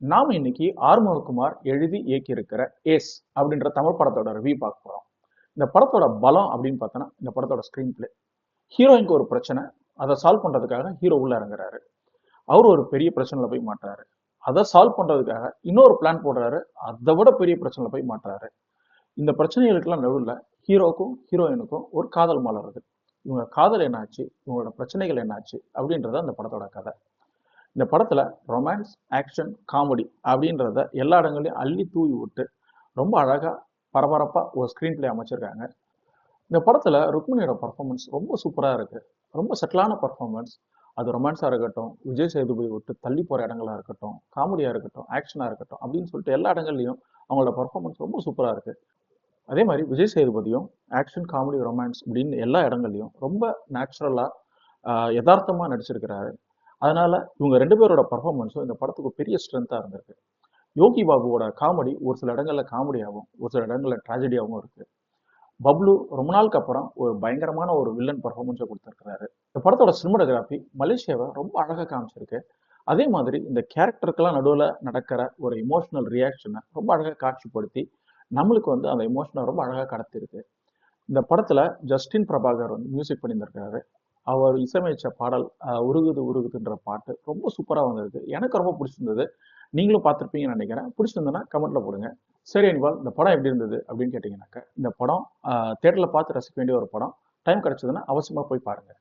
நாம இன்னைக்கு ஆறுமுககுமார் எழுதி இயக்கியிருக்கிற ஏஸ் அப்படின்ற தமிழ் படத்தோட ரிவ்யூ பார்க்க போறோம். இந்த படத்தோட பலம் அப்படின்னு பார்த்தோன்னா இந்த படத்தோட ஸ்கிரீன் பிளே. ஹீரோயினுக்கு ஒரு பிரச்சனை, அதை சால்வ் பண்றதுக்காக ஹீரோ உள்ள இறங்குறாரு. அவர் ஒரு பெரிய பிரச்சனையில போய் மாட்டுறாரு. அதை சால்வ் பண்றதுக்காக இன்னொரு பிளான் போடுறாரு. அதை விட பெரிய பிரச்சனையில போய் மாட்டுறாரு. இந்த பிரச்சனைகளுக்கெல்லாம் நடுவில் ஹீரோக்கும் ஹீரோயினுக்கும் ஒரு காதல் மலருது. இவங்க காதல் என்னாச்சு, இவங்களோட பிரச்சனைகள் என்னாச்சு அப்படின்றத அந்த படத்தோட கதை. இந்த படத்துல ரொமான்ஸ், ஆக்ஷன், காமெடி அப்படின்றத எல்லா இடங்களையும் அள்ளி தூவி விட்டு ரொம்ப அழகா பரபரப்பா ஒரு ஸ்கிரீன் பிளே அமைச்சிருக்காங்க. இந்த படத்துல ருக்மிணியோட பர்ஃபார்மன்ஸ் ரொம்ப சூப்பரா இருக்கு. ரொம்ப செட்டிலான பர்ஃபார்மன்ஸ். அது ரொமான்ஸா இருக்கட்டும், விஜய் சேதுபதி விட்டு தள்ளி போற இடங்களா இருக்கட்டும், காமெடியா இருக்கட்டும், ஆக்ஷனா இருக்கட்டும் அப்படின்னு சொல்லிட்டு எல்லா இடங்கள்லயும் அவங்களோட பர்ஃபார்மன்ஸ் ரொம்ப சூப்பரா இருக்கு. அதே மாதிரி விஜய் சேதுபதியும் ஆக்ஷன், காமெடி, ரொமான்ஸ் அப்படின்னு எல்லா இடங்கள்லயும் ரொம்ப நேச்சுரலா யதார்த்தமா நடிச்சிருக்கிறாரு. அதனால இவங்க ரெண்டு பேரோட பர்ஃபார்மன்ஸும் இந்த படத்துக்கு பெரிய ஸ்ட்ரென்த்தா இருந்திருக்கு. யோகி பாபுவோட காமெடி ஒரு சில இடங்கள்ல காமெடியாகவும் ஒரு சில இடங்கள்ல ட்ராஜடியாகவும் இருக்கு. பப்ளு ரொம்ப நாளுக்கு அப்புறம் ஒரு பயங்கரமான ஒரு வில்லன் பர்ஃபார்மன்ஸை கொடுத்துருக்கிறாரு. இந்த படத்தோட சினிமாட்டோகிராஃபி மலேசியாவை ரொம்ப அழகாக காமிச்சிருக்கு. அதே மாதிரி இந்த கேரக்டருக்கெல்லாம் நடுவில் நடக்கிற ஒரு எமோஷனல் ரியாக்ஷனை ரொம்ப அழகாக காட்சிப்படுத்தி நம்மளுக்கு வந்து அந்த எமோஷனை ரொம்ப அழகாக கடத்திருக்கு. இந்த படத்துல ஜஸ்டின் பிரபாகர் வந்து மியூசிக் பண்ணியிருந்திருக்காரு. அவர் இசையமைச்ச பாடல் உருகுது உருகுதுன்ற பாட்டு ரொம்ப சூப்பரா வந்திருக்கு. எனக்கு ரொம்ப பிடிச்சிருந்தது. நீங்களும் பார்த்துருப்பீங்கன்னு நினைக்கிறேன். பிடிச்சிருந்ததுன்னா கமெண்ட்ல போடுங்க. சரி அனிபால், இந்த படம் எப்படி இருந்தது அப்படின்னு கேட்டீங்கன்னாக்க, இந்த படம் தியேட்டர்ல பார்த்து ரசிக்க வேண்டிய ஒரு படம். டைம் கிடைச்சதுன்னா அவசியமா போய் பாருங்க.